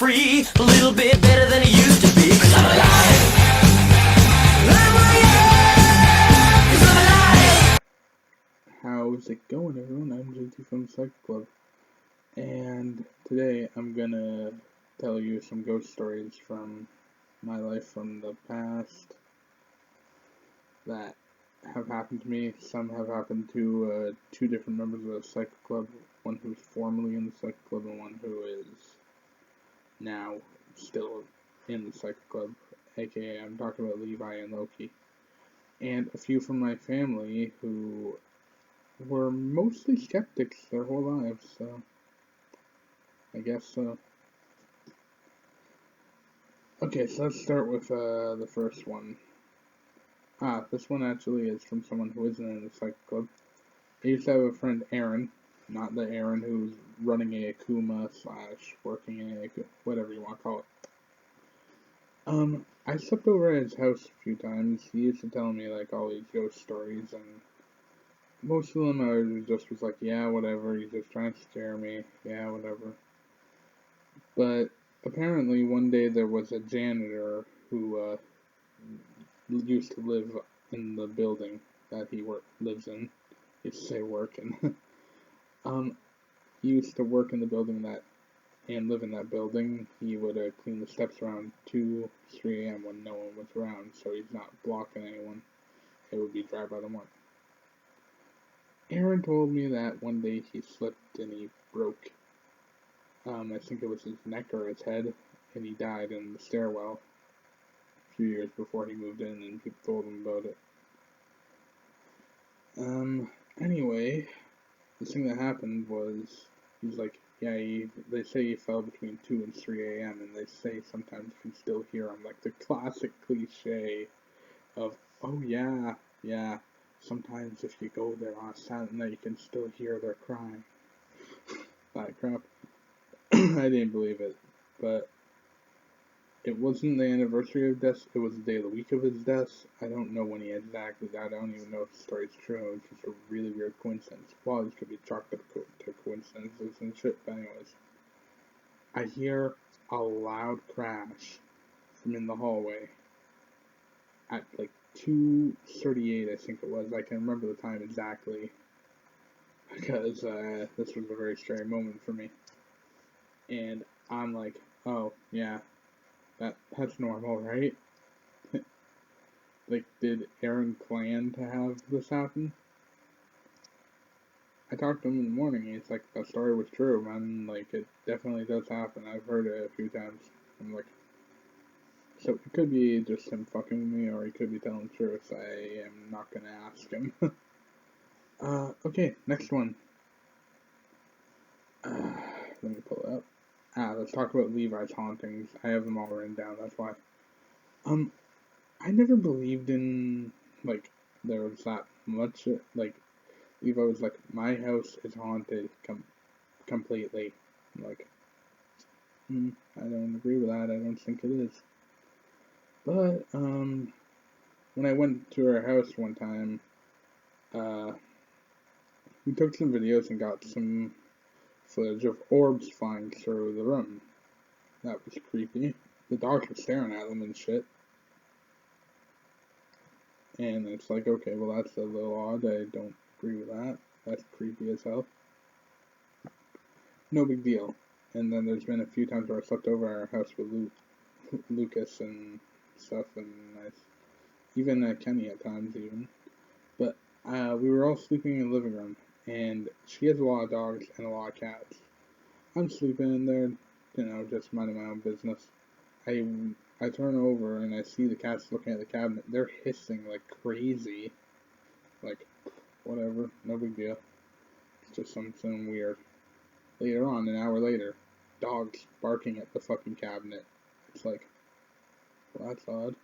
free, a little bit better than it used to be. 'Cause I'm alive. I'm alive. 'Cause I'm alive. How's it going, everyone? I'm JT from Psych Club, and today I'm gonna tell you some ghost stories from my life from the past that have happened to me. Some have happened to two different members of the Psych Club, one who's formerly in the Psych Club and one who is now still in the Psych Club, aka I'm talking about Levi and Loki, and a few from my family who were mostly skeptics their whole lives, so I guess so. Okay, so let's start with the first one. This one actually is from someone who isn't in the Psych Club. I used to have a friend, Aaron, not the Aaron who's running a Akuma / working in a Akuma, whatever you want to call it. I slept over at his house a few times. He used to tell me like all these ghost stories, and most of them I just was like, yeah, whatever, he's just trying to scare me, yeah, whatever. But apparently one day there was a janitor who used to live in the building that he lives in. He used to say work, and he used to work in the building and live in that building. He would clean the steps around 2, 3 a.m. when no one was around, so he's not blocking anyone. It would be dry by the morning. Aaron told me that one day he slipped and he broke, I think it was his neck or his head, and he died in the stairwell a few years before he moved in, and people told him about it. Anyway, the thing that happened was, he's like, yeah, they say he fell between 2 and 3 a.m., and they say sometimes you can still hear him, like the classic cliche of, oh yeah, sometimes if you go there on a silent night, you can still hear their crying. That crap. I didn't believe it, but it wasn't the anniversary of death, it was the day of the week of his death. I don't know when he exactly died. I don't even know if the story's true. It was just a really weird coincidence. Well, this could be chalked up to coincidences and shit, but anyways. I hear a loud crash from in the hallway at like 2:38, I think it was. I can remember the time exactly because this was a very scary moment for me. And I'm like, oh yeah, that's normal, right? Like, did Aaron plan to have this happen? I talked to him in the morning, and he's like, that story was true, man. Like, it definitely does happen. I've heard it a few times. I'm like, so it could be just him fucking with me, or he could be telling the truth. I am not gonna ask him. Okay, next one. Let me pull it up. Let's talk about Levi's hauntings. I have them all written down, that's why. I never believed in, like, there was that much, like, Levi was like, my house is haunted completely. I'm like, I don't agree with that, I don't think it is. But, when I went to her house one time, we took some videos and got some footage of orbs flying through the room. That was creepy. The dogs were staring at them and shit. And it's like, okay, well that's a little odd, I don't agree with that. That's creepy as hell. No big deal. And then there's been a few times where I slept over at our house with Lucas and stuff, and even Kenny at times even. But we were all sleeping in the living room, and she has a lot of dogs and a lot of cats. I'm sleeping in there, just minding my own business. I turn over and I see the cats looking at the cabinet. They're hissing like crazy. Like, whatever, no big deal. It's just something weird. Later on, an hour later, dogs barking at the fucking cabinet. It's like, well, that's odd.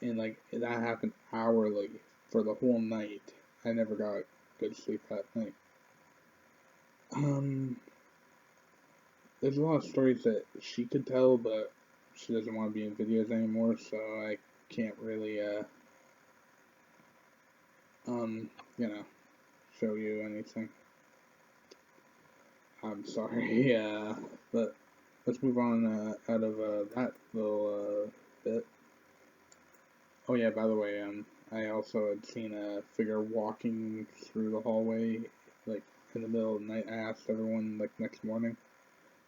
And like, that happened hourly for the whole night. I never got good sleep that night. There's a lot of stories that she could tell, but she doesn't want to be in videos anymore, so I can't really, show you anything. I'm sorry, but let's move on out of that little bit. Oh yeah, by the way, I also had seen a figure walking through the hallway, like in the middle of the night. I asked everyone like next morning,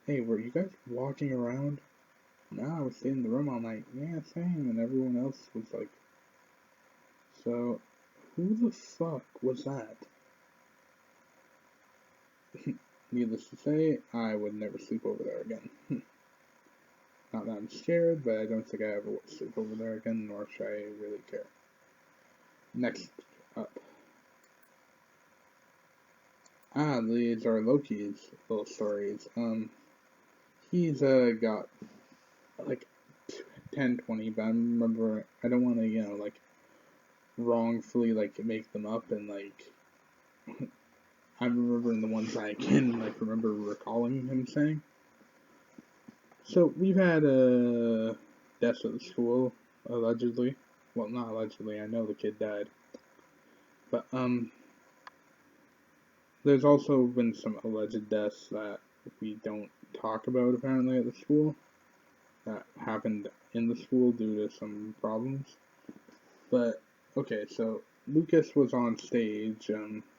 "Hey, were you guys walking around?" "No, I was staying in the room all night." "Yeah, same." And everyone else was like, "So, who the fuck was that?" Needless to say, I would never sleep over there again. Not that I'm scared, but I don't think I ever would sleep over there again, nor should I really care. Next up. These are Loki's little stories. He's got like 10, 20, but I remember, I don't want to, like, wrongfully, like, make them up, and, like, I'm remembering the ones I can, like, remember recalling him saying. So, we've had, deaths at the school, allegedly. Well, not allegedly, I know the kid died. But, there's also been some alleged deaths that we don't talk about, apparently, at the school. That happened in the school due to some problems. But, okay, so Lucas was on stage,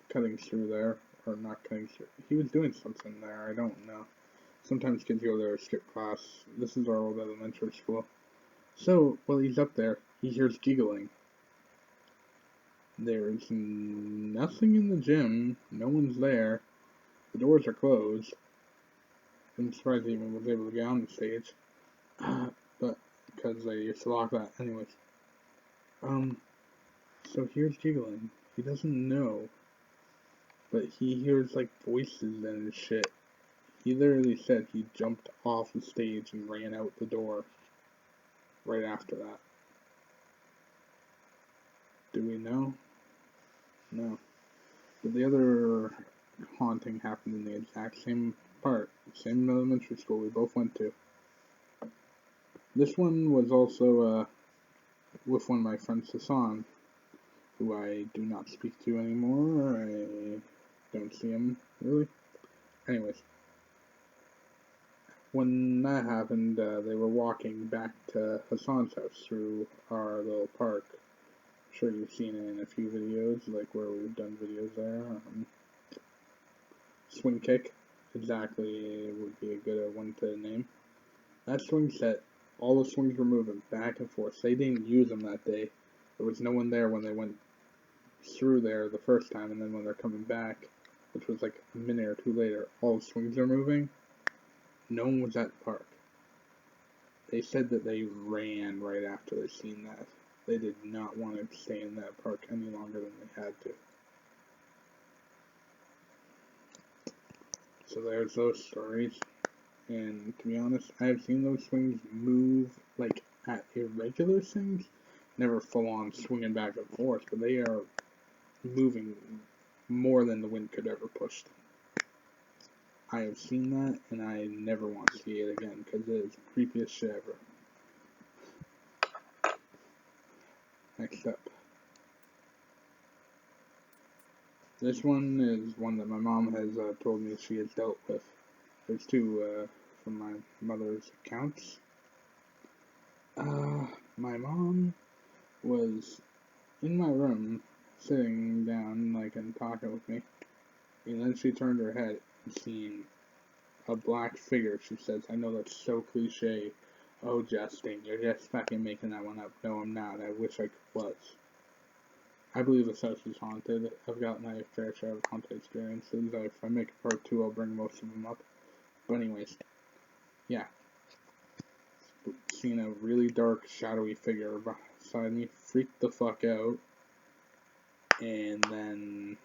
cutting through there, or not cutting through. He was doing something there, I don't know. Sometimes kids go there to skip class. This is our old elementary school. So, while he's up there, he hears giggling. There's nothing in the gym, no one's there, the doors are closed. I'm surprised he even was able to get on the stage. But, because they used to lock that. Anyways. So here's giggling. He doesn't know, but he hears like voices and shit. He literally said he jumped off the stage and ran out the door right after that. Do we know? No. But the other haunting happened in the exact same part, same elementary school we both went to. This one was also with one of my friends, Hassan, who I do not speak to anymore. I don't see him, really. Anyways, when that happened, they were walking back to Hassan's house through our little park. I'm sure you've seen it in a few videos, like where we've done videos there. Swing kick, exactly, would be a good one to name. That swing set, all the swings were moving back and forth. They didn't use them that day. There was no one there when they went through there the first time, and then when they're coming back, which was like a minute or two later, all the swings are moving. No one was at the park. They said that they ran right after they seen that. They did not want to stay in that park any longer than they had to. So there's those stories. And to be honest, I have seen those swings move like at irregular swings, never full on swinging back and forth, but they are moving more than the wind could ever push them. I have seen that, and I never want to see it again, because it is the creepiest shit ever. Next up. This one is one that my mom has told me she has dealt with. There's two from my mother's accounts. My mom was in my room, sitting down, like, and talking with me, and then she turned her head and seen a black figure. She says, "I know that's so cliche. Oh, Justin, you're just fucking making that one up." "No, I'm not. I wish I was." I believe this house is haunted. I've got my fair share of haunted experiences. If I make a part 2, I'll bring most of them up. But anyways, yeah. Seeing a really dark, shadowy figure beside me, freaked the fuck out. And then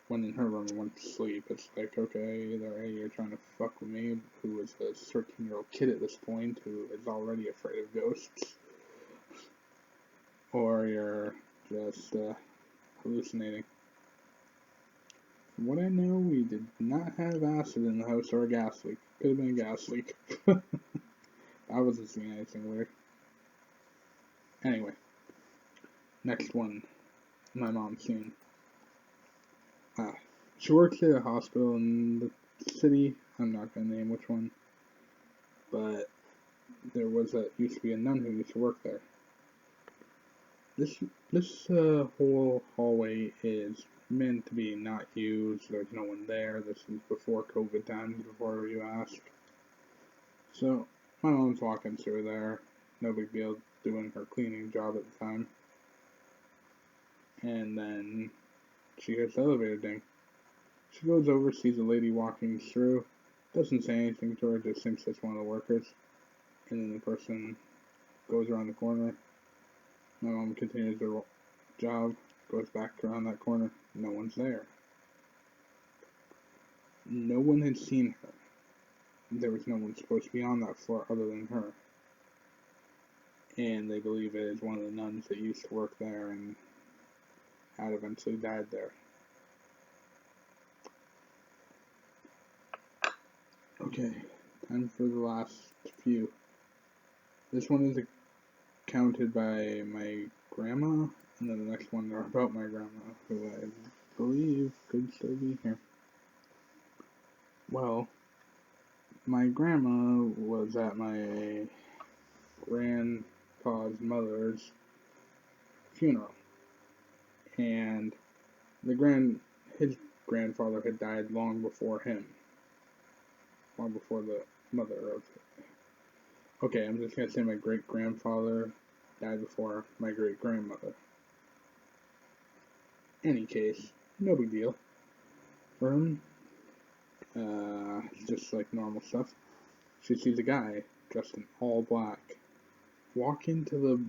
went in her room and went to sleep. It's like, okay, either A, you're trying to fuck with me, who is a 13-year-old kid at this point, who is already afraid of ghosts, or you're just hallucinating. From what I know, we did not have acid in the house or a gas leak. Could have been a gas leak. I wasn't seeing anything weird. Anyway, next one my mom's seen. She works at a hospital in the city. I'm not gonna name which one, but there used to be a nun who used to work there. This whole hallway is meant to be not used. There's no one there. This is before COVID times, before you ask. So my mom's walking through there, no big deal, doing her cleaning job at the time. And then she hears the elevator ding. She goes over, sees a lady walking through, doesn't say anything to her, just thinks it's one of the workers. And then the person goes around the corner. My mom continues her job, goes back around that corner. No one's there. No one had seen her. There was no one supposed to be on that floor other than her. And they believe it is one of the nuns that used to work there and had eventually died there. Okay, time for the last few. This one is accounted by my grandma, and then the next one are about my grandma, who I believe could still be here. Well, my grandma was at my grandpa's mother's funeral, and his grandfather had died long before him, long before the mother of it. Okay, I'm just gonna say my great-grandfather died before my great-grandmother. Any case, no big deal. For him, just like normal stuff. She sees a guy dressed in all black walk into the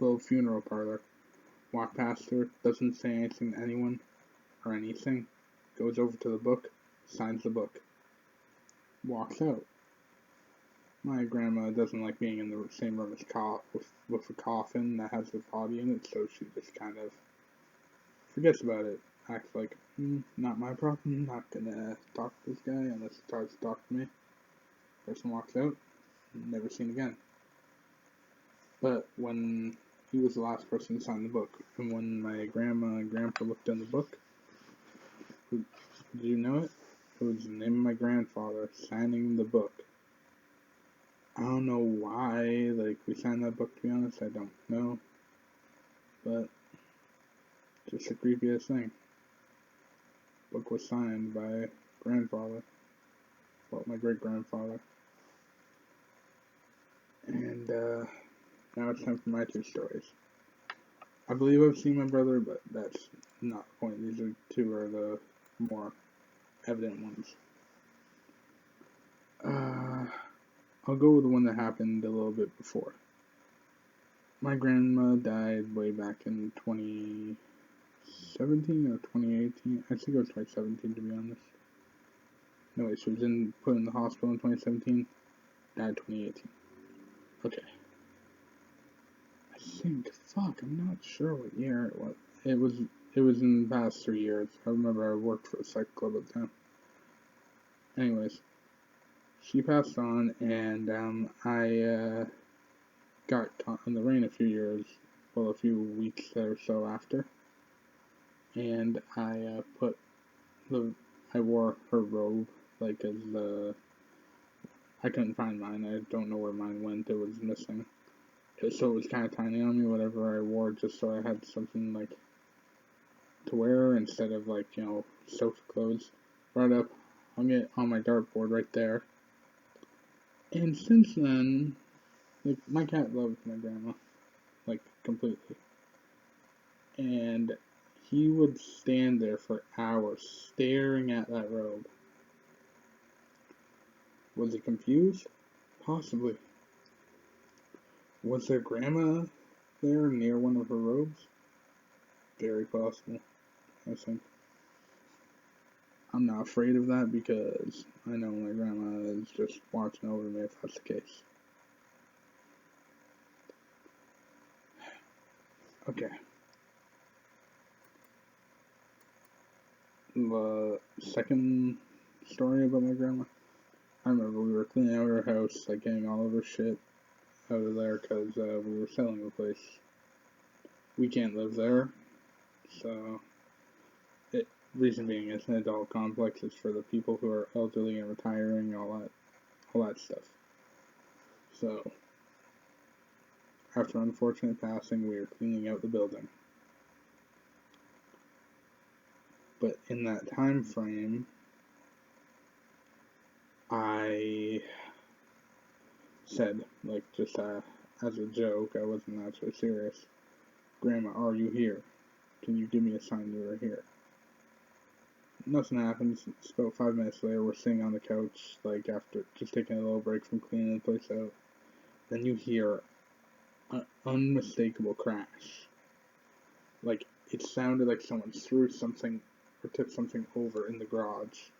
little funeral parlor, walk past her, doesn't say anything to anyone or anything, goes over to the book, signs the book, walks out. My grandma doesn't like being in the same room as with a coffin that has a body in it, so she just kind of forgets about it. Acts like, not my problem, not gonna talk to this guy unless he tries to talk to me. Person walks out, never seen again. But when he was the last person to sign the book, and when my grandma and grandpa looked in the book, did you know it? It was the name of my grandfather signing the book. I don't know why, we signed that book, to be honest, I don't know. But, just the creepiest thing. Book was signed by grandfather. Well, my great-grandfather. And, now it's time for my two stories. I believe I've seen my brother, but that's not the point. These two are the more evident ones. I'll go with the one that happened a little bit before. My grandma died way back in 2017 or 2018. I think it was 2017, to be honest. No, she was put in the hospital in 2017. Died 2018. Okay. I'm not sure what year it was. It was in the past 3 years. I remember I worked for a psych club at the time. Anyways, she passed on, and I got caught in the rain a few weeks or so after, and I wore her robe, I couldn't find mine. I don't know where mine went. It was missing. So it was kind of tiny on me, whatever I wore, just so I had something, to wear instead of, soaked clothes. Brought it up, hung it on my dartboard right there. And since then, my cat loves my grandma, completely. And he would stand there for hours, staring at that robe. Was he confused? Possibly. Was their grandma there near one of her robes? Very possible, I think. I'm not afraid of that because I know my grandma is just watching over me if that's the case. Okay. The second story about my grandma. I remember we were cleaning out her house, getting all of her shit out of there because we were selling the place. We can't live there, so Reason being, it's an adult complex. It's for the people who are elderly and retiring, all that stuff. So, after unfortunate passing, we are cleaning out the building. But in that time frame, I said, like, just as a joke, I wasn't actually serious, "Grandma, are you here? Can you give me a sign you are here?" Nothing happens. It's about 5 minutes later, we're sitting on the couch, like, after just taking a little break from cleaning the place out. Then you hear an unmistakable crash. Like, it sounded like someone threw something or tipped something over in the garage.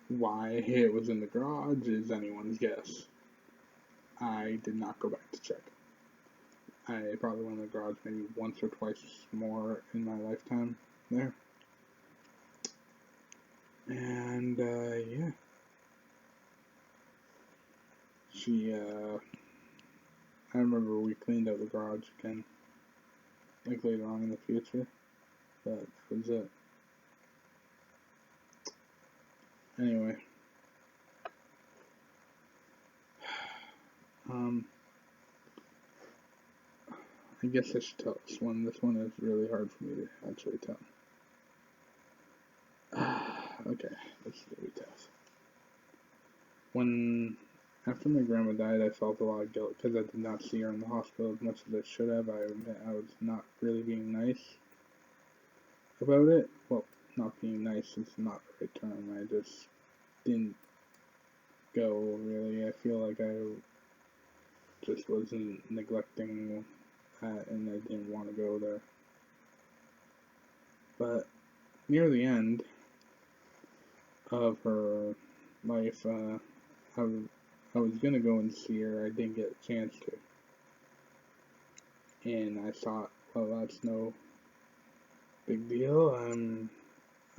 Why it was in the garage is anyone's guess. I did not go back to check. I probably went in the garage maybe once or twice more in my lifetime there. And, yeah. I remember we cleaned out the garage again, like later on in the future, but that was it. Anyway. I guess I should tell this one. This one is really hard for me to actually tell. Okay, this is gonna be tough. After my grandma died, I felt a lot of guilt because I did not see her in the hospital as much as I should have. I admit I was not really being nice about it. Well, not being nice is not the right term. I just didn't go, really. I feel like I just wasn't neglecting that and I didn't want to go there. But near the end of her life, I was gonna go and see her. I didn't get a chance to. And I thought, well, that's no big deal.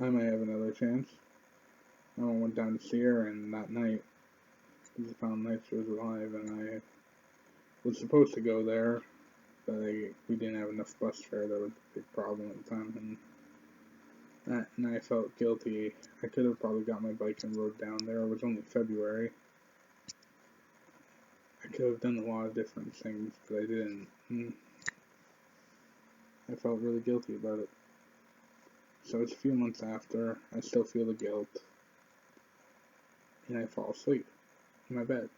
I might have another chance. I went down to see her, and that night, I found out she was alive, and I was supposed to go there, but we didn't have enough bus fare. That was a big problem at the time, and I felt guilty. I could have probably got my bike and rode down there. It was only February. I could have done a lot of different things, but I didn't. I felt really guilty about it. So it's a few months after, I still feel the guilt, and I fall asleep in my bed.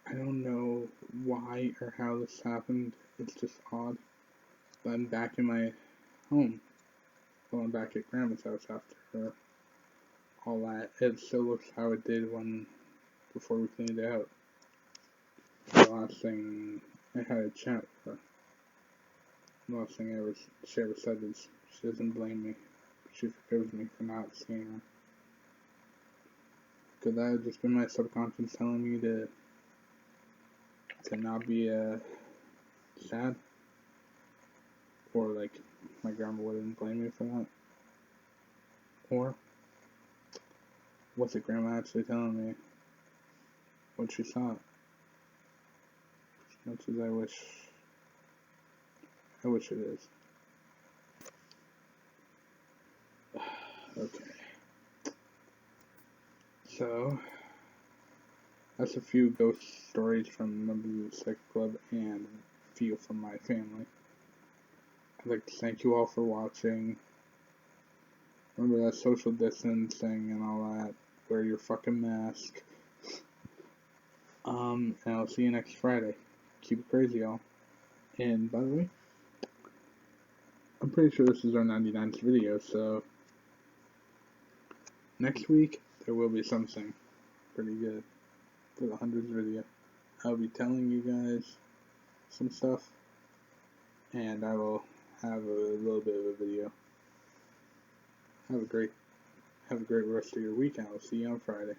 I don't know why or how this happened. It's just odd. But I'm back in my home. Well, I'm back at Grandma's house after all that. It still looks how it did before we cleaned it out. The last thing I had a chat with her. The last thing she ever said is she doesn't blame me. She forgives me for not seeing her. Could that have just been my subconscious telling me to not be sad? Or like my grandma wouldn't blame me for that? Or what's it grandma actually telling me? What she thought? As much as I wish it is. Okay. So, that's a few ghost stories from members of the Psychic Club and a few from my family. I'd like to thank you all for watching. Remember that social distancing and all that. Wear your fucking mask. And I'll see you next Friday. Keep it crazy, y'all. And by the way, I'm pretty sure this is our 99th video, so next week there will be something pretty good for the 100th video. I'll be telling you guys some stuff, and I will have a little bit of a video. Have a great rest of your week, and I'll see you on Friday.